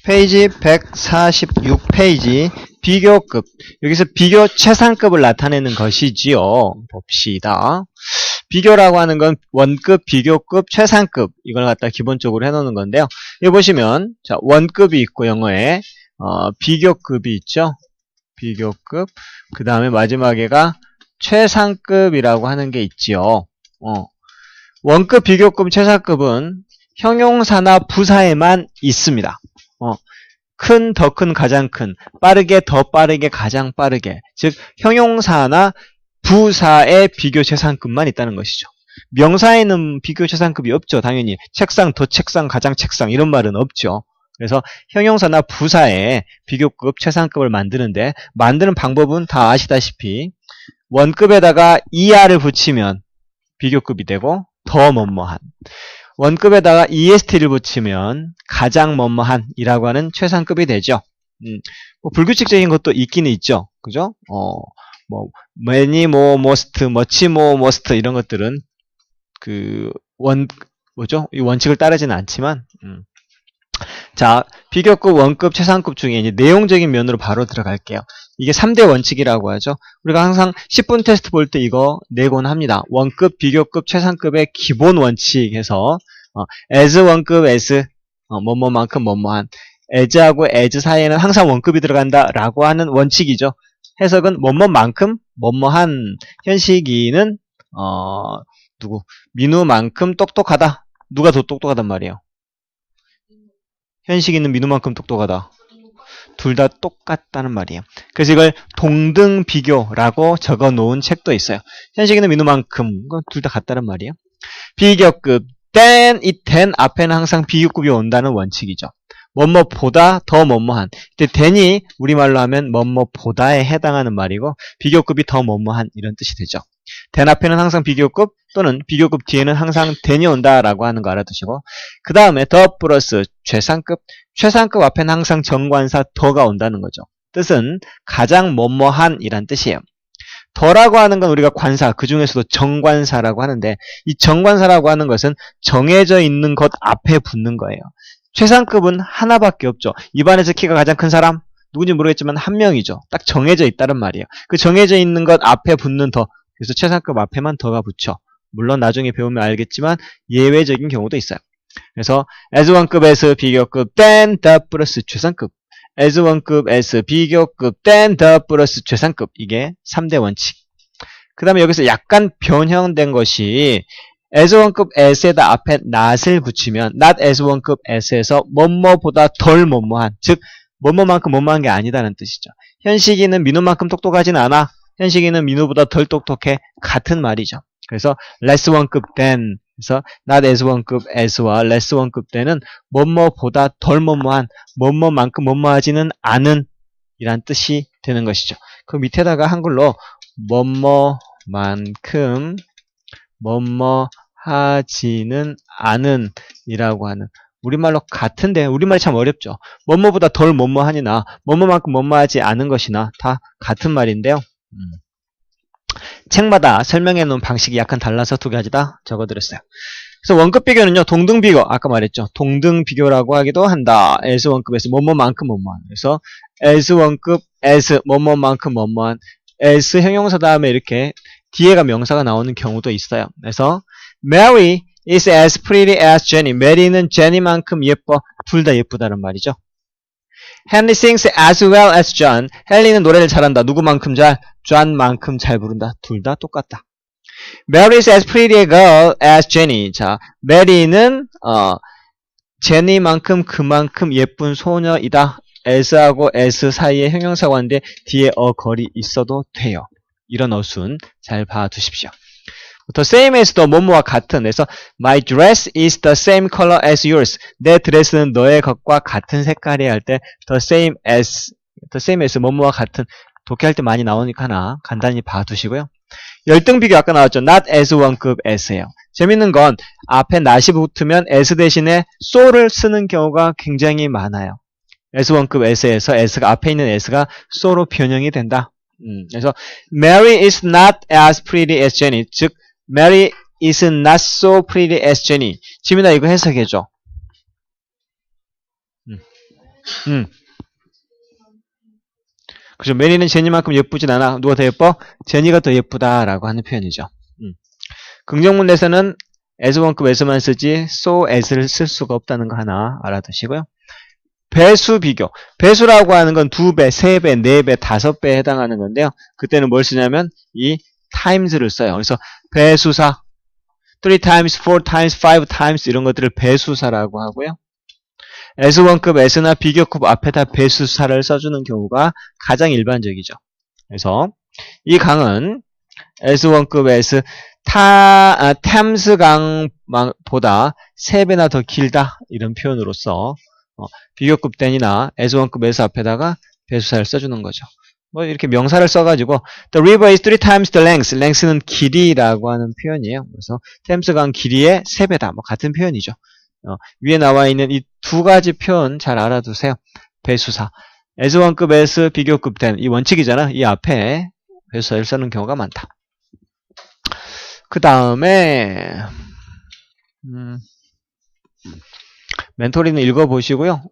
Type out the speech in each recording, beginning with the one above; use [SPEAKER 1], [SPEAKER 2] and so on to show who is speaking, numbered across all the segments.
[SPEAKER 1] 페이지 146페이지 비교급. 여기서 비교 최상급을 나타내는 것이지요. 봅시다. 비교라고 하는 건 원급, 비교급, 최상급 이걸 갖다 기본적으로 해놓는 건데요. 여기 보시면 자 원급이 있고 영어에 비교급이 있죠. 비교급. 그 다음에 마지막에가 최상급이라고 하는 게 있지요. 원급, 비교급, 최상급은 형용사나 부사에만 있습니다. 큰, 더 큰, 가장 큰, 빠르게, 더 빠르게, 가장 빠르게. 즉 형용사나 부사의 비교 최상급만 있다는 것이죠. 명사에는 비교 최상급이 없죠. 당연히 책상, 더 책상, 가장 책상 이런 말은 없죠. 그래서 형용사나 부사의 비교급, 최상급을 만드는데 만드는 방법은 다 아시다시피 원급에다가 er를 붙이면 비교급이 되고 더 뭐뭐한, 원급에다가 est를 붙이면 가장 뭐뭐한 이라고 하는 최상급이 되죠. 뭐 불규칙적인 것도 있기는 있죠. 그죠? many, more, most, much, more, most 이런 것들은 이 원칙을 따르지는 않지만 자, 비교급, 원급, 최상급 중에 이제 내용적인 면으로 바로 들어갈게요. 이게 3대 원칙이라고 하죠. 우리가 항상 10분 테스트 볼 때 이거 내곤 합니다. 원급, 비교급, 최상급의 기본 원칙에서 as 원급, as 뭐뭐만큼 뭐뭐한, as하고 as 사이에는 항상 원급이 들어간다 라고 하는 원칙이죠. 해석은 뭐뭐만큼 뭐뭐한. 현식이는 민우만큼 똑똑하다. 누가 더 똑똑하단 말이에요? 현식이는 민우만큼 똑똑하다. 둘 다 똑같다는 말이에요. 그래서 이걸 동등 비교라고 적어 놓은 책도 있어요. 현식이는 민우만큼, 둘 다 같다는 말이에요. 비교급, 이 than 앞에는 항상 비교급이 온다는 원칙이죠. 뭐뭐보다 더 뭐뭐한. 이때 than이 우리말로 하면 뭐뭐보다에 해당하는 말이고 비교급이 더 뭐뭐한 이런 뜻이 되죠. than 앞에는 항상 비교급 또는 비교급 뒤에는 항상 than이 온다라고 하는 거 알아두시고, 그 다음에 더 플러스 최상급. 최상급 앞에는 항상 정관사 더가 온다는 거죠. 뜻은 가장 뭐뭐한 이란 뜻이에요. 더라고 하는 건 우리가 관사, 그 중에서도 정관사라고 하는데 이 정관사라고 하는 것은 정해져 있는 것 앞에 붙는 거예요. 최상급은 하나밖에 없죠. 입안에서 키가 가장 큰 사람 누군지 모르겠지만 한 명이죠. 딱 정해져 있다는 말이에요. 그 정해져 있는 것 앞에 붙는 더. 그래서 최상급 앞에만 더가 붙여. 물론 나중에 배우면 알겠지만 예외적인 경우도 있어요. 그래서 as 원급, as 비교급, then the 플러스 최상급. as 원급, as 비교급, then the 플러스 최상급. 이게 3대 원칙. 그 다음에 여기서 약간 변형된 것이 as 원급, as에다 앞에 not을 붙이면 not as 원급, as에서 뭐뭐보다 덜 뭐뭐한, 즉 뭐뭐만큼 뭐뭐한 게 아니다는 뜻이죠. 현식이는 민우만큼 똑똑하진 않아. 현식이는 민우보다 덜 똑똑해. 같은 말이죠. 그래서 less 원급 than, 그래서 not as 원급 as와 less 원급 than은 뭐뭐보다 덜 뭐뭐한, 뭐뭐만큼 뭐뭐하지는 않은 이란 뜻이 되는 것이죠. 그 밑에다가 한글로 뭐뭐만큼 뭐뭐하지는 않은 이라고 하는, 우리말로 같은데 우리말이 참 어렵죠. 뭐뭐보다 덜 뭐뭐하니나 뭐뭐만큼 뭐뭐하지 않은 것이나 다 같은 말인데요. 책마다 설명해 놓은 방식이 약간 달라서 두 가지 다 적어드렸어요. 그래서 원급 비교는요, 동등 비교, 아까 말했죠. 동등 비교라고 하기도 한다. as 원급에서 뭐뭐만큼 뭐뭐한. 그래서 as 원급, as 뭐뭐만큼 뭐뭐한. as 형용사 다음에 이렇게 뒤에가 명사가 나오는 경우도 있어요. 그래서 Mary is as pretty as Jenny. 메리는 제니만큼 예뻐. 둘 다 예쁘다는 말이죠. Henry sings as well as John. 헨리는 노래를 잘한다. 누구만큼 잘? John만큼 잘 부른다. 둘 다 똑같다. Mary is as pretty a girl as Jenny. 자, 메리는 제니만큼 그만큼 예쁜 소녀이다. as하고 as 사이에 형용사가 왔는데 뒤에 어걸이 있어도 돼요. 이런 어순 잘 봐두십시오. The same as도 뭐뭐와 같은. 그래서 My dress is the same color as yours. 내 드레스는 너의 것과 같은 색깔이야 할 때 the same as 뭐뭐와 같은. 독해할 때 많이 나오니까 하나 간단히 봐두시고요. 열등 비교 아까 나왔죠. Not as 원급 as예요. 재밌는 건 앞에 not이 붙으면 as 대신에 so를 쓰는 경우가 굉장히 많아요. as 원급 as에서 as가 앞에 있는 as가 so로 변형이 된다. 그래서 Mary is not as pretty as Jenny. 즉 Mary is not so pretty as Jenny. 지민아 이거 해석해줘. 그죠. 메리는 제니만큼 예쁘진 않아. 누가 더 예뻐? 제니가 더 예쁘다라고 하는 표현이죠. 긍정문에서는 as1급 as만 쓰지 so as를 쓸 수가 없다는 거 하나 알아두시고요. 배수 비교. 배수라고 하는 건 2배, 3배, 4배, 5배에 해당하는 건데요. 그때는 뭘 쓰냐면 이 times를 써요. 그래서 배수사 3 times, 4 times, 5 times 이런 것들을 배수사라고 하고요. S1급 S나 비교급 앞에다 배수사를 써주는 경우가 가장 일반적이죠. 그래서 이 강은 S1급 S 템스 강보다 3배나 더 길다 이런 표현으로서 비교급 댄이나 S1급 S 앞에다가 배수사를 써주는 거죠. 뭐 이렇게 명사를 써가지고 The river is 3 times the length. length는 길이라고 하는 표현이에요. 그래서 템스 강 길이의 3배다. 뭐 같은 표현이죠. 위에 나와 있는 이 두 가지 표현 잘 알아두세요. 배수사. S1급 S, 비교급 댄. 이 원칙이잖아. 이 앞에 배수사를 쓰는 경우가 많다. 그 다음에 멘토리는 읽어보시고요.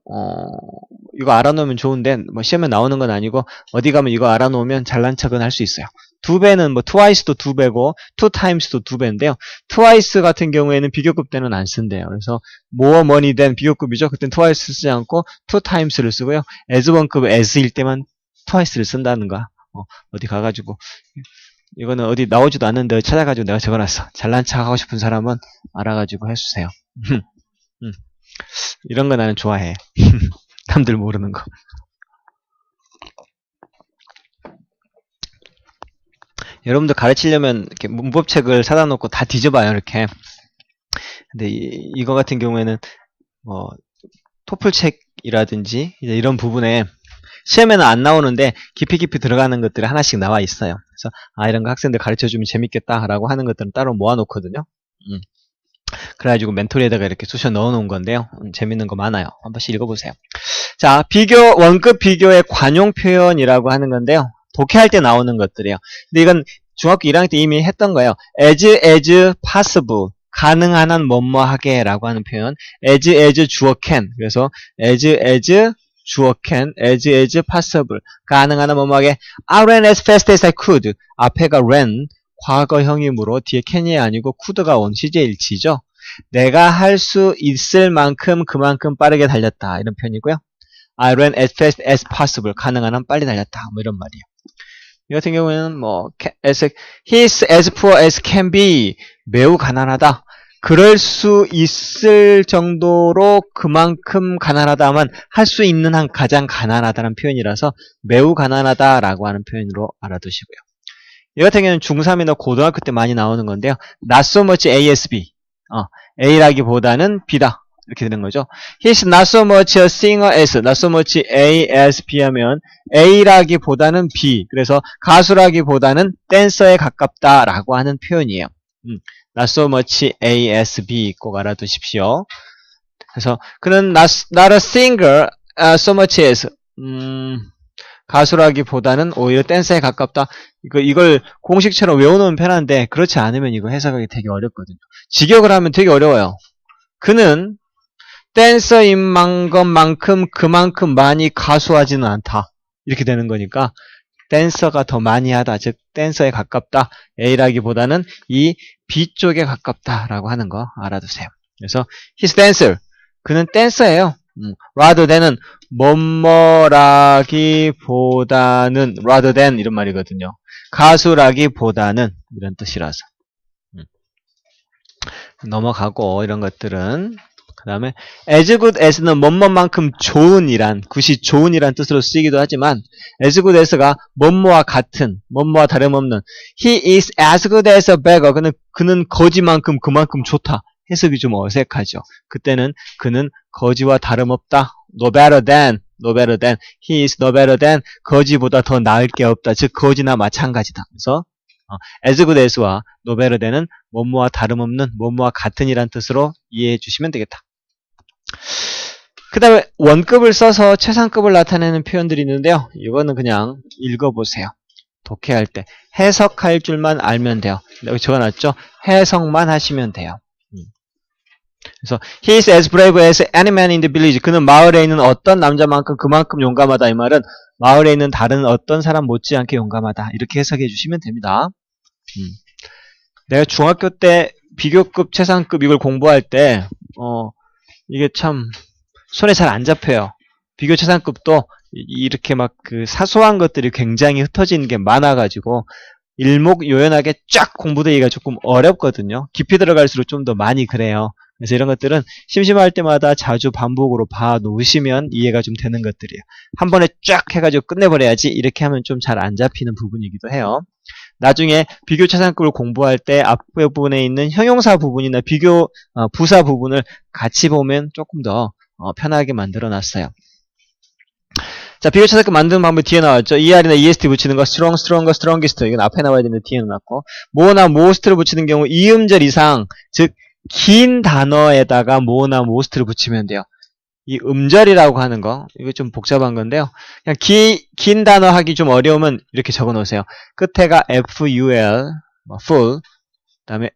[SPEAKER 1] 이거 알아놓으면 좋은데 뭐 시험에 나오는 건 아니고 어디 가면 이거 알아놓으면 잘난 척은 할 수 있어요. 2배는 뭐 twice도 2배고 2 times도 2배인데요. twice 같은 경우에는 비교급 때는 안 쓴대요. 그래서 more money than 비교급이죠. 그땐 twice 쓰지 않고 2 times를 쓰고요. as1급 as일 때만 twice를 쓴다는 거. 어디 가가지고 이거는 어디 나오지도 않는데 찾아가지고 내가 적어놨어. 잘난 척 하고 싶은 사람은 알아가지고 해주세요. 이런 거 나는 좋아해. 남들 모르는 거. 여러분들 가르치려면 이렇게 문법책을 사다 놓고 다 뒤져봐요, 이렇게. 근데 이거 같은 경우에는 뭐 토플책이라든지 이런 부분에 시험에는 안 나오는데 깊이 들어가는 것들이 하나씩 나와 있어요. 그래서 이런 거 학생들 가르쳐주면 재밌겠다라고 하는 것들은 따로 모아놓거든요. 그래가지고 멘토리에다가 이렇게 쑤셔 넣어놓은 건데요. 재밌는 거 많아요. 한 번씩 읽어보세요. 자, 원급 비교의 관용 표현이라고 하는 건데요. 독해할 때 나오는 것들이에요. 근데 이건 중학교 1학년 때 이미 했던 거예요. as possible. 가능한 한 뭐뭐하게 라고 하는 표현. as 주어 can. 그래서 as 주어 can, as possible. 가능한 한 뭐뭐하게. I ran as fast as I could. 앞에가 ran. 과거형이므로 뒤에 can이 아니고 could가 원시제일치죠. 내가 할 수 있을 만큼 그만큼 빠르게 달렸다. 이런 표현이고요. I ran as fast as possible. 가능한 한 빨리 달렸다. 뭐 이런 말이에요. 이 같은 경우에는 뭐 he's as poor as can be. 매우 가난하다. 그럴 수 있을 정도로 그만큼 가난하다만 할 수 있는 한 가장 가난하다는 표현이라서 매우 가난하다라고 하는 표현으로 알아두시고요. 이 같은 경우는 중3이나 고등학교 때 많이 나오는 건데요. Not so much A as B. A라기보다는 B다. 이렇게 되는 거죠. He's not so much a singer as. Not so much A as B 하면 A라기보다는 B. 그래서 가수라기보다는 댄서에 가깝다라고 하는 표현이에요. Not so much A as B 꼭 알아두십시오. 그래서 그는 not a singer so much as. 가수라기보다는 오히려 댄서에 가깝다. 이걸 공식처럼 외워놓으면 편한데 그렇지 않으면 이거 해석하기 되게 어렵거든요. 직역을 하면 되게 어려워요. 그는 댄서인 것만큼 그만큼 많이 가수하지는 않다. 이렇게 되는 거니까 댄서가 더 많이 하다. 즉 댄서에 가깝다. A라기보다는 이 B 쪽에 가깝다라고 하는 거 알아두세요. 그래서 he's dancer. 그는 댄서예요. rather than은 뭐뭐라기보다는 rather than 이런 말이거든요. 가수라기보다는 이런 뜻이라서 넘어가고 이런 것들은 그 다음에 as good as는 뭐뭐만큼 좋은이란 굿이 좋은이란 뜻으로 쓰이기도 하지만 as good as가 뭐뭐와 같은 뭐뭐와 다름없는 he is as good as a beggar. 그는 거지만큼 그만큼 좋다. 해석이 좀 어색하죠. 그때는 그는 거지와 다름없다. No better than. He is no better than. 거지보다 더 나을 게 없다. 즉 거지나 마찬가지다. 그래서 as good as와 no better than은 뭐뭐와 다름없는 뭐뭐와 같은이란 뜻으로 이해해 주시면 되겠다. 그 다음에 원급을 써서 최상급을 나타내는 표현들이 있는데요. 이거는 그냥 읽어보세요. 독해할 때 해석할 줄만 알면 돼요. 여기 적어놨죠? 해석만 하시면 돼요. 그래서 he is as brave as any man in the village. 그는 마을에 있는 어떤 남자만큼 그만큼 용감하다. 이 말은 마을에 있는 다른 어떤 사람 못지않게 용감하다. 이렇게 해석해 주시면 됩니다. 내가 중학교 때 비교급, 최상급 이걸 공부할 때 이게 참 손에 잘 안 잡혀요. 비교 최상급도 이렇게 막 그 사소한 것들이 굉장히 흩어지는 게 많아가지고 일목요연하게 쫙 공부되기가 조금 어렵거든요. 깊이 들어갈수록 좀 더 많이 그래요. 그래서 이런 것들은 심심할 때마다 자주 반복으로 봐 놓으시면 이해가 좀 되는 것들이에요. 한 번에 쫙 해가지고 끝내버려야지 이렇게 하면 좀 잘 안 잡히는 부분이기도 해요. 나중에 비교 최상급을 공부할 때 앞부분에 있는 형용사 부분이나 비교 부사 부분을 같이 보면 조금 더 편하게 만들어 놨어요. 자, 비교 최상급 만드는 방법이 뒤에 나왔죠. ER이나 EST 붙이는 거 strong, stronger, strongest 이건 앞에 나와야 되는데 뒤에 나왔고 more나 most를 붙이는 경우 이음절 이상 즉 긴 단어에다가 more나 most를 붙이면 돼요. 이 음절이라고 하는 거 이거 좀 복잡한 건데요. 그냥 긴 단어 하기 좀 어려우면 이렇게 적어 놓으세요. 끝에가 FUL, full, 그 다음에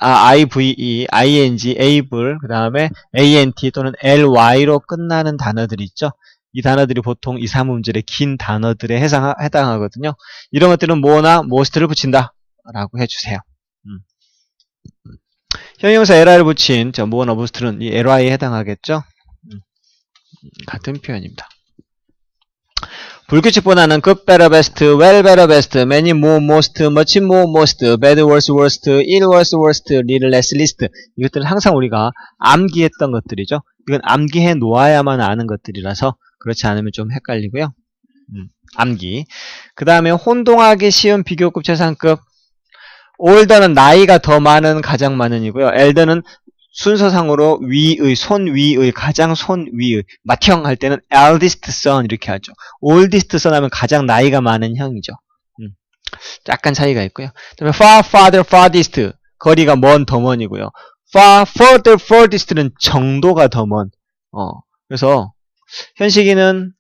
[SPEAKER 1] IVE, ING, able, 그 다음에 ANT 또는 LY로 끝나는 단어들이 있죠. 이 단어들이 보통 2, 3음절의 긴 단어들에 해당하거든요. 이런 것들은 more나 most를 붙인다 라고 해주세요. 형용사 LI를 붙인 more나 most는 이 LY에 해당하겠죠. 같은 표현입니다. 불규칙보다는 good, better, best, well, better, best, many, more, most, much, more, most, bad, worse, worst, ill, worse, worst, little, less, least 이것들은 항상 우리가 암기했던 것들이죠. 이건 암기해 놓아야만 아는 것들이라서 그렇지 않으면 좀 헷갈리고요. 암기. 그 다음에 혼동하기 쉬운 비교급 최상급 older는 나이가 더 많은 가장 많은이고요. elder는 순서상으로 위의, 손 위의, 가장 손 위의, 맏형 할 때는 eldest son 이렇게 하죠. oldest son 하면 가장 나이가 많은 형이죠. 약간 차이가 있고요. 그다음에 far, farther, farthest 거리가 먼, 더 먼이고요. far, further, furthest는 정도가 더 먼. 그래서 현식이는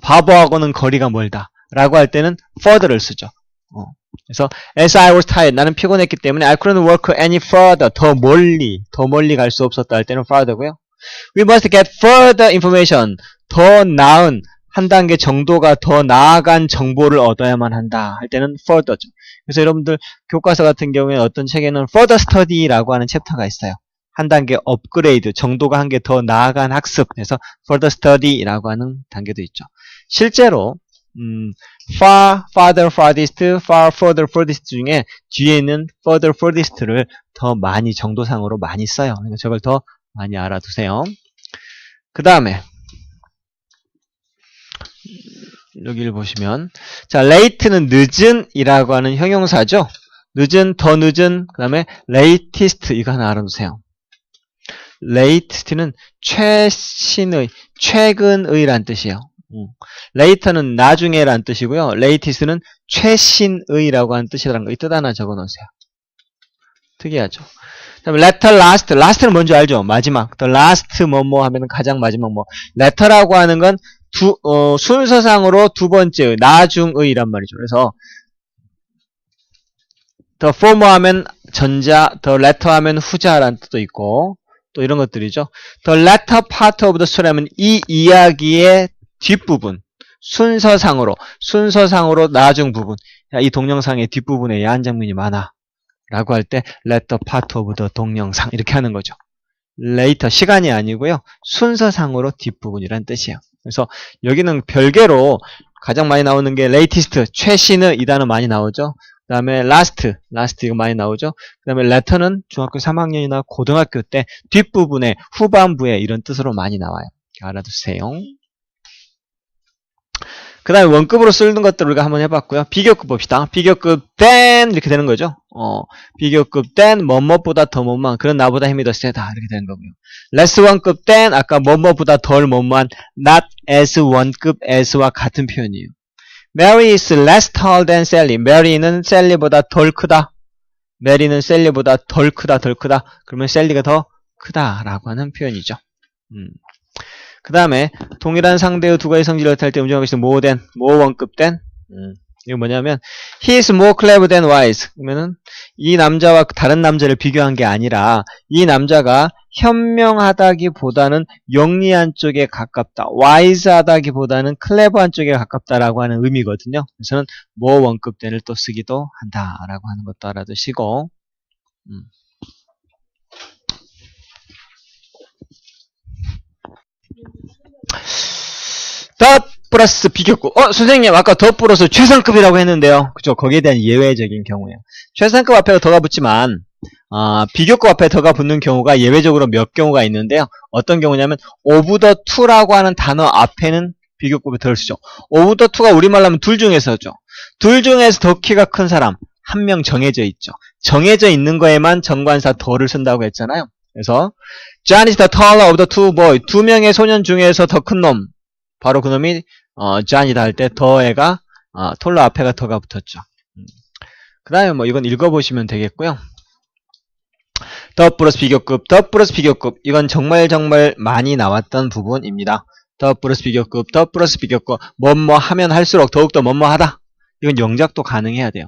[SPEAKER 1] 바보하고는 거리가 멀다 라고 할 때는 further를 쓰죠. 그래서 as I was tired 나는 피곤했기 때문에 I couldn't work any further 더 멀리 갈 수 없었다 할 때는 further고요. We must get further information 더 나은 한 단계 정도가 더 나아간 정보를 얻어야만 한다 할 때는 further죠. 그래서 여러분들 교과서 같은 경우에 어떤 책에는 further study라고 하는 챕터가 있어요. 한 단계 업그레이드 정도가 한 개 더 나아간 학습 그래서 further study라고 하는 단계도 있죠. 실제로 far, farther, farthest, far, further, furthest 중에 뒤에는 further, furthest를 더 많이 정도상으로 많이 써요. 그러니까 저걸 더 많이 알아두세요. 그 다음에 여기를 보시면 자, late는 늦은 이라고 하는 형용사죠. 늦은, 더 늦은, 그 다음에 latest 이거 하나 알아두세요. latest는 최신의, 최근의 란 뜻이에요. later는 나중에란 뜻이고요. latest는 최신의라고 하는 뜻이라는 거 이 뜻 하나 적어 놓으세요. 특이하죠. 그다음에 letter, last. last는 뭔지 알죠? 마지막. the last 뭐뭐 하면 가장 마지막 뭐. letter라고 하는 건 순서상으로 두 번째의, 나중의란 말이죠. 그래서 the former 하면 전자, the latter 하면 후자라는 뜻도 있고 또 이런 것들이죠. the latter part of the story 하면 이 이야기의 뒷부분, 순서상으로 나중 부분. 이 동영상의 뒷부분에 야한 장면이 많아. 라고 할 때 latter part of the 동영상 이렇게 하는 거죠. later, 시간이 아니고요. 순서상으로 뒷부분이란 뜻이에요. 그래서 여기는 별개로 가장 많이 나오는 게 latest, 최신의 이 단어 많이 나오죠. 그 다음에 last 이거 많이 나오죠. 그 다음에 letter는 중학교 3학년이나 고등학교 때 뒷부분에, 후반부에 이런 뜻으로 많이 나와요. 알아두세요. 그 다음에 원급으로 쓰는 것들 우리가 한번 해봤고요. 비교급 봅시다. 비교급 than 이렇게 되는 거죠. 비교급 than 뭐뭐보다 더 뭐뭐한 그런 나보다 힘이 더 세다 이렇게 되는 거고요. less one급 than 아까 뭐뭐보다 덜 뭐뭐한 not as one급 as와 같은 표현이에요. Mary is less tall than Sally. Mary는 Sally보다 덜 크다. Mary는 Sally보다 덜 크다. 그러면 Sally가 더 크다라고 하는 표현이죠. 그 다음에 동일한 상대의 두 가지 성질을 나타낼 때 음정하고 있는 more than, more 원급 than 이거 뭐냐면 he is more clever than wise. 그러면은 이 남자와 다른 남자를 비교한 게 아니라 이 남자가 현명하다기보다는 영리한 쪽에 가깝다. wise하다기보다는 clever한 쪽에 가깝다라고 하는 의미거든요. 그래서는 more 원급 than을 또 쓰기도 한다라고 하는 것도 알아두시고. 더 플러스 비교급. 선생님 아까 더 플러스 최상급이라고 했는데요. 그죠? 거기에 대한 예외적인 경우예요. 최상급 앞에 더가 붙지만 비교급 앞에 더가 붙는 경우가 예외적으로 몇 경우가 있는데요. 어떤 경우냐면 of the two라고 하는 단어 앞에는 비교급에 더를 쓰죠. of the two가 우리말로 하면 둘 중에서죠. 둘 중에서 더 키가 큰 사람 한 명 정해져 있죠. 정해져 있는 거에만 정관사 더를 쓴다고 했잖아요. 그래서 John is the taller of the two boys. 두 명의 소년 중에서 더 큰 놈. 바로 그 놈이 John이다 할 때 더에가 톨러 앞에가 더가 붙었죠. 그 다음에 뭐 이건 읽어보시면 되겠고요. 더 플러스 비교급, 더 플러스 비교급. 이건 정말 많이 나왔던 부분입니다. 더 플러스 비교급, 더 플러스 비교급. 뭐뭐 하면 할수록 더욱더 뭐뭐 하다. 이건 영작도 가능해야 돼요.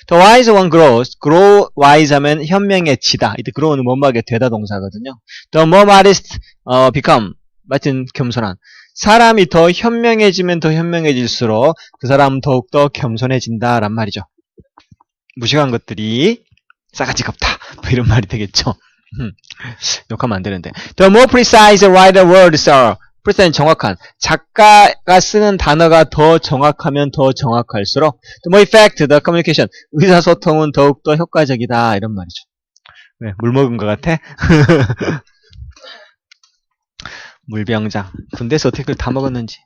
[SPEAKER 1] The wise one grows. grow wise 하면 현명해지다. 이때 grow는 뭐뭐하게 되다 동사거든요. The more modest become. 마침 겸손한. 사람이 더 현명해지면 더 현명해질수록 그 사람은 더욱더 겸손해진다란 말이죠. 무식한 것들이 싸가지가 없다. 뭐 이런 말이 되겠죠. 욕하면 안 되는데. The more precise writer words are. precise는 정확한. 작가가 쓰는 단어가 더 정확하면 더 정확할수록 the more effective the communication. 의사소통은 더욱더 효과적이다. 이런 말이죠. 왜? 물 먹은 것 같아? 물병장. 군대에서 어떻게 그걸 다 먹었는지.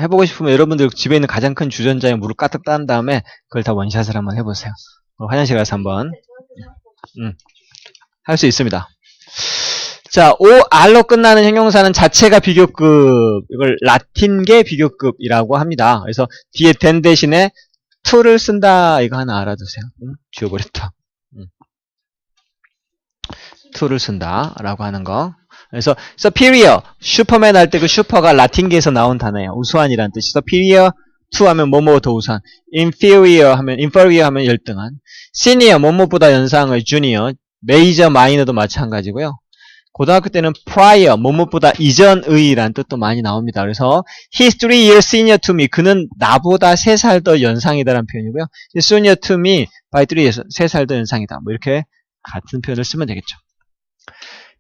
[SPEAKER 1] 해보고 싶으면 여러분들 집에 있는 가장 큰 주전자에 물을 가득 딴 다음에 그걸 다 원샷을 한번 해보세요. 화장실 가서 한번 할 수 있습니다. 자, OR로 끝나는 형용사는 자체가 비교급, 이걸 라틴계 비교급이라고 합니다. 그래서 뒤에 than 대신에 to를 쓴다. 이거 하나 알아두세요. 지워버렸다. to를 쓴다 라고 하는 거. 그래서 superior, 슈퍼맨 할 때 그 슈퍼가 라틴계에서 나온 단어예요. 우수한이라는 뜻이. superior to 하면 뭐뭐 더 우수한. inferior 하면 열등한. senior 뭐뭐보다 연상의 junior. major, minor도 마찬가지고요. 고등학교 때는 prior 뭐뭐보다 이전의라는 뜻도 많이 나옵니다. 그래서 he's 3 years senior to me. 그는 나보다 3살 더 연상이다라는 표현이고요. he's senior to me by 3 years. 3살 더 연상이다. 뭐 이렇게 같은 표현을 쓰면 되겠죠.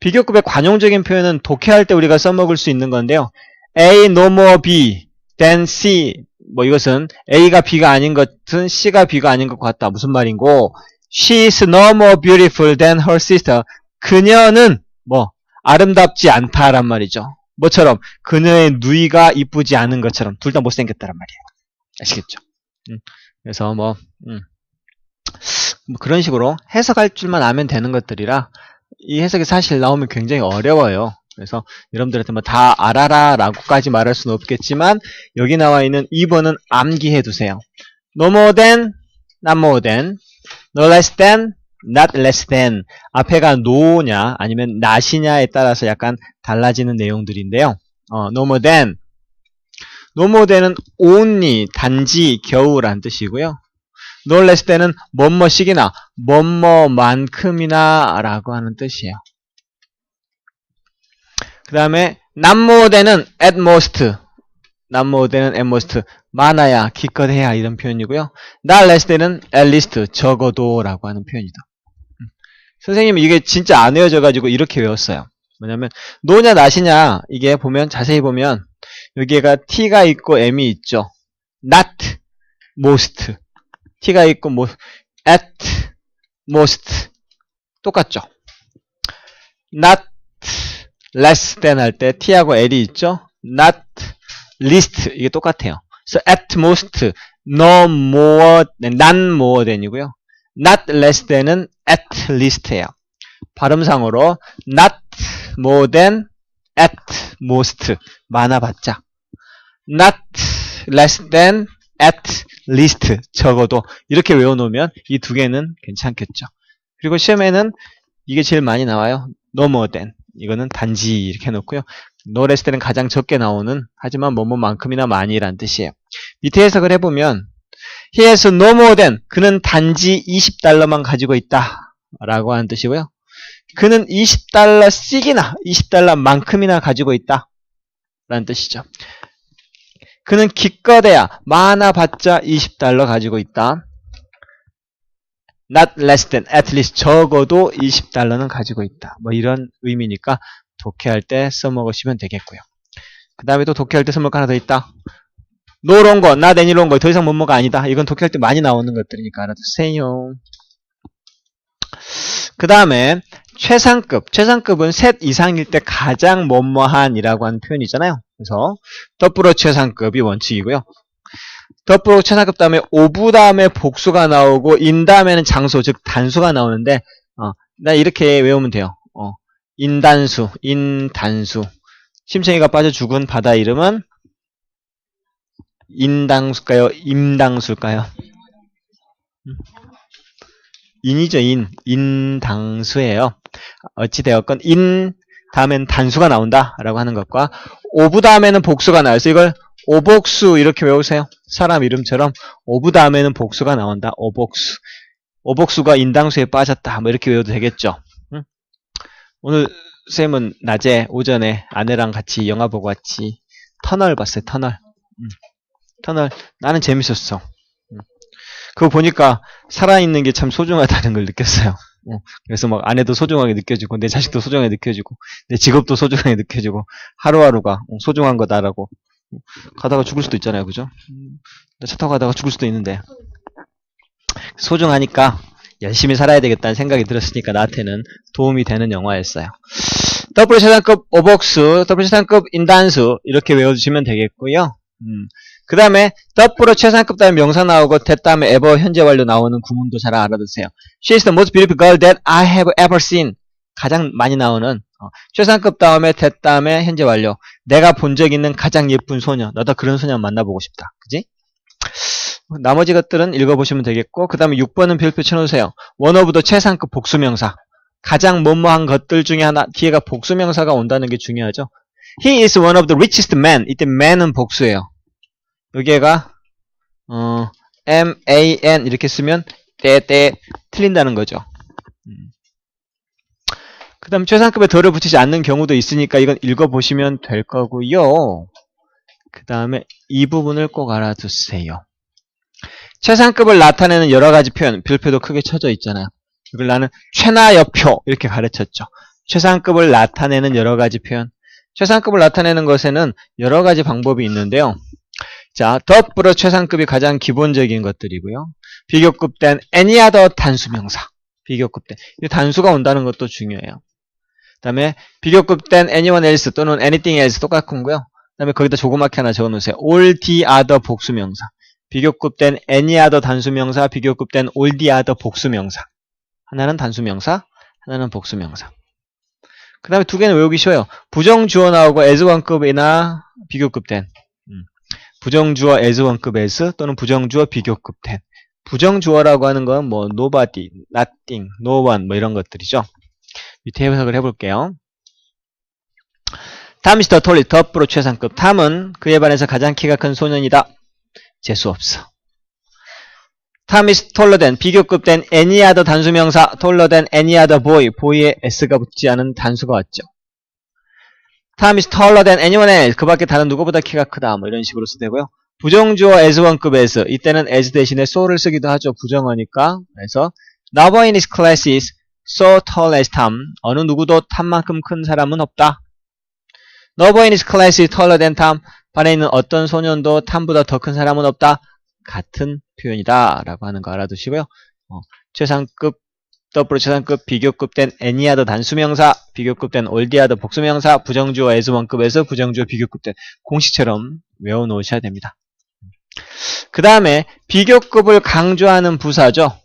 [SPEAKER 1] 비교급의 관용적인 표현은 독해할 때 우리가 써먹을 수 있는 건데요. A no more B than C. 뭐 이것은 A가 B가 아닌 것은 C가 B가 아닌 것 같다. 무슨 말인고? She is no more beautiful than her sister. 그녀는 뭐 아름답지 않다란 말이죠. 뭐처럼 그녀의 누이가 이쁘지 않은 것처럼 둘 다 못생겼다란 말이에요. 아시겠죠? 그래서 뭐 그런 식으로 해석할 줄만 아면 되는 것들이라 이 해석이 사실 나오면 굉장히 어려워요. 그래서 여러분들한테 뭐 다 알아라 라고까지 말할 수는 없겠지만 여기 나와 있는 2번은 암기해 두세요. No more than, not more than, no less than, not less than. 앞에가 no냐 아니면 not이냐에 따라서 약간 달라지는 내용들인데요. no more than. no more than은 only, 단지, 겨우라는 뜻이고요. no less than은 뭐뭐씩이나, 뭐뭐만큼이나 라고 하는 뜻이에요. 그 다음에 not more than은 at most. not more than은 at most. 많아야, 기껏해야 이런 표현이고요. not less than은 at least, 적어도 라고 하는 표현이다. 선생님이 이게 진짜 안 외워져가지고 이렇게 외웠어요. 뭐냐면 no냐 not이냐 이게 보면 자세히 보면 여기가 t가 있고 m이 있죠. not most. t가 있고 at most 똑같죠. not less than 할 때 t하고 l이 있죠. not least 이게 똑같아요. 그래서 at most, no more, not more than이고요. not less than은 at least예요. 발음상으로 not more than, at most 많아봤자 not less than, at least 적어도 이렇게 외워놓으면 이 두 개는 괜찮겠죠. 그리고 시험에는 이게 제일 많이 나와요. no more than 이거는 단지 이렇게 해놓고요. no less than은 가장 적게 나오는 하지만 뭐뭐만큼이나 많이란 뜻이에요. 밑에 해석을 해보면 He has no more than 그는 단지 $20만 가지고 있다 라고 하는 뜻이고요. 그는 $20씩이나 20달러만큼이나 가지고 있다 라는 뜻이죠. 그는 기껏해야 많아봤자 $20 가지고 있다. Not less than, at least 적어도 $20는 가지고 있다. 뭐 이런 의미니까 독해할 때 써먹으시면 되겠고요. 그 다음에 또 독해할 때 써먹을 거 하나 더 있다. No longer, not any longer. 더 이상 뭐뭐가 아니다. 이건 독해할 때 많이 나오는 것들이니까 알아두세요. 그 다음에 최상급. 최상급은 셋 이상일 때 가장 뭐뭐한이라고 하는 표현이잖아요. 그래서 더불어 최상급이 원칙이고요. 더불어 최상급 다음에 오부 다음에 복수가 나오고 인 다음에는 장소, 즉 단수가 나오는데 나 이렇게 외우면 돼요. 인단수, 인단수. 심청이가 빠져 죽은 바다 이름은 인당수일까요? 임당수일까요? 인이죠, 인. 인당수예요. 어찌되었건 인 다음엔 단수가 나온다라고 하는 것과 오부 다음에는 복수가 나와요. 그래서 이걸 오복수 이렇게 외우세요. 사람 이름처럼 오부 다음에는 복수가 나온다. 오복수. 오복수가 인당수에 빠졌다. 뭐 이렇게 외워도 되겠죠. 응? 오늘 쌤은 낮에 오전에 아내랑 같이 영화 보고 왔지. 터널 봤어요. 터널. 터널. 나는 재밌었어. 그거 보니까 살아있는 게 참 소중하다는 걸 느꼈어요. 그래서 막 아내도 소중하게 느껴지고 내 자식도 소중하게 느껴지고 내 직업도 소중하게 느껴지고 하루하루가 소중한 거다라고. 가다가 죽을 수도 있잖아요. 그죠? 차 타고 가다가 죽을 수도 있는데 소중하니까 열심히 살아야 되겠다는 생각이 들었으니까 나한테는 도움이 되는 영화였어요. 더블 최상급 오복수, 더블 최상급 인단수 이렇게 외워주시면 되겠고요. 그 다음에 더블 최상급 다음에 명사 나오고 that 다음에 ever 현재 완료 나오는 구문도 잘 알아두세요. She is the most beautiful girl that I have ever seen. 가장 많이 나오는 최상급 다음에 that 다음에 현재 완료. 내가 본 적 있는 가장 예쁜 소녀. 나도 그런 소녀 만나보고 싶다. 그지? 나머지 것들은 읽어보시면 되겠고 그 다음에 6번은 별표 쳐놓으세요. one of the 최상급 복수명사. 가장 뭐뭐한 것들 중에 하나 뒤에가 복수명사가 온다는 게 중요하죠. He is one of the richest men. 이때 man은 복수예요. 여기가 man 이렇게 쓰면 때 틀린다는 거죠. 그 다음 최상급에 덜을 붙이지 않는 경우도 있으니까 이건 읽어보시면 될 거고요. 그 다음에 이 부분을 꼭 알아두세요. 최상급을 나타내는 여러 가지 표현, 별표도 크게 쳐져 있잖아요. 이걸 나는 최나여표 이렇게 가르쳤죠. 최상급을 나타내는 여러 가지 표현. 최상급을 나타내는 것에는 여러 가지 방법이 있는데요. 자, 더불어 최상급이 가장 기본적인 것들이고요. 비교급된 any other 단수명사. 비교급된. 이 단수가 온다는 것도 중요해요. 그 다음에 비교급된 anyone else 또는 anything else 똑같고요. 그 다음에 거기다 조그맣게 하나 적어놓으세요. all the other 복수명사. 비교급된 any other 단수명사, 비교급된 all the other 복수명사. 하나는 단수명사, 하나는 복수명사. 그 다음에 두 개는 외우기 쉬워요. 부정주어 나오고 as1급이나 비교급된. 부정주어 as1급 as 또는 부정주어 비교급된. 부정주어라고 하는 건 뭐 nobody, nothing, no one 뭐 이런 것들이죠. 밑에 해석을 해볼게요. 탐 is the tallest, 더불어 최상급. 탐은 그에 반해서 가장 키가 큰 소년이다. 재수없어. 탐 is taller than, 비교급된 any other 단수명사, taller than any other boy. boy에 s가 붙지 않은 단수가 왔죠. 탐 is taller than anyone else. 그 밖에 다른 누구보다 키가 크다. 뭐 이런 식으로 쓰되고요. 부정주어 as1급 as. 이때는 as 대신에 so를 쓰기도 하죠. 부정어니까. 그래서 no one in his class is so tall as Tom. 어느 누구도 탐만큼 큰 사람은 없다. No one in his class is taller than Tom. 반에 있는 어떤 소년도 탐보다 더 큰 사람은 없다. 같은 표현이다. 라고 하는 거 알아두시고요. 최상급, 더블 최상급, 비교급된 any other 단수명사, 비교급된 all the other 복수명사, 부정주어 as1급에서 부정주어 비교급된 공식처럼 외워놓으셔야 됩니다. 그 다음에 비교급을 강조하는 부사죠.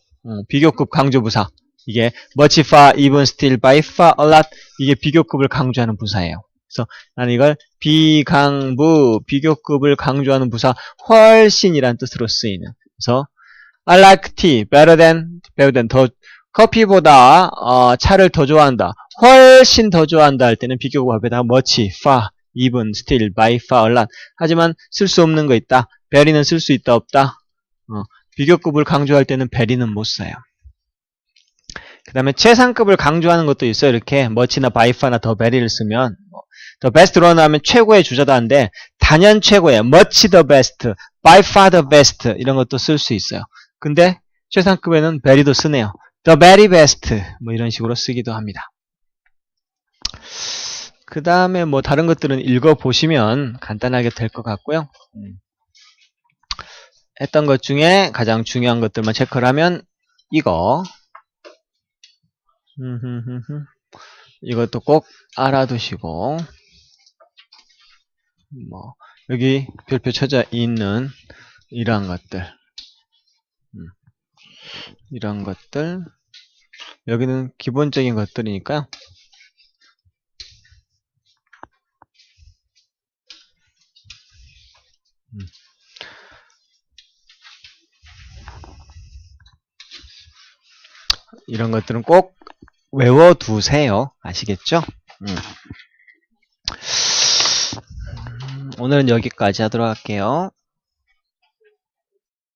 [SPEAKER 1] 비교급 강조부사. 이게 much far, even, still, by far, a lot. 이게 비교급을 강조하는 부사예요. 그래서 나는 이걸 비강부, 비교급을 강조하는 부사 훨씬이란 뜻으로 쓰이는. 그래서 I like tea better than 더 커피보다 차를 더 좋아한다. 훨씬 더 좋아한다 할 때는 비교급 앞에다가 much, far, even, still, by far, a lot. 하지만 쓸 수 없는 거 있다. very는 쓸 수 있다 없다. 비교급을 강조할 때는 very는 못 써요. 그 다음에 최상급을 강조하는 것도 있어요. 이렇게 much나 by far나 the very를 쓰면 the best runner 하면 최고의 주자다인데 단연 최고의 much the best, by far the best 이런 것도 쓸 수 있어요. 근데 최상급에는 very도 쓰네요. the very best 뭐 이런 식으로 쓰기도 합니다. 그 다음에 뭐 다른 것들은 읽어보시면 간단하게 될 것 같고요. 했던 것 중에 가장 중요한 것들만 체크를 하면 이거 이것도 꼭 알아두시고 뭐 여기 별표 쳐져 있는 이러한 것들 이런 것들 여기는 기본적인 것들이니까요. 이런 것들은 꼭 외워두세요. 아시겠죠? 오늘은 여기까지 하도록 할게요.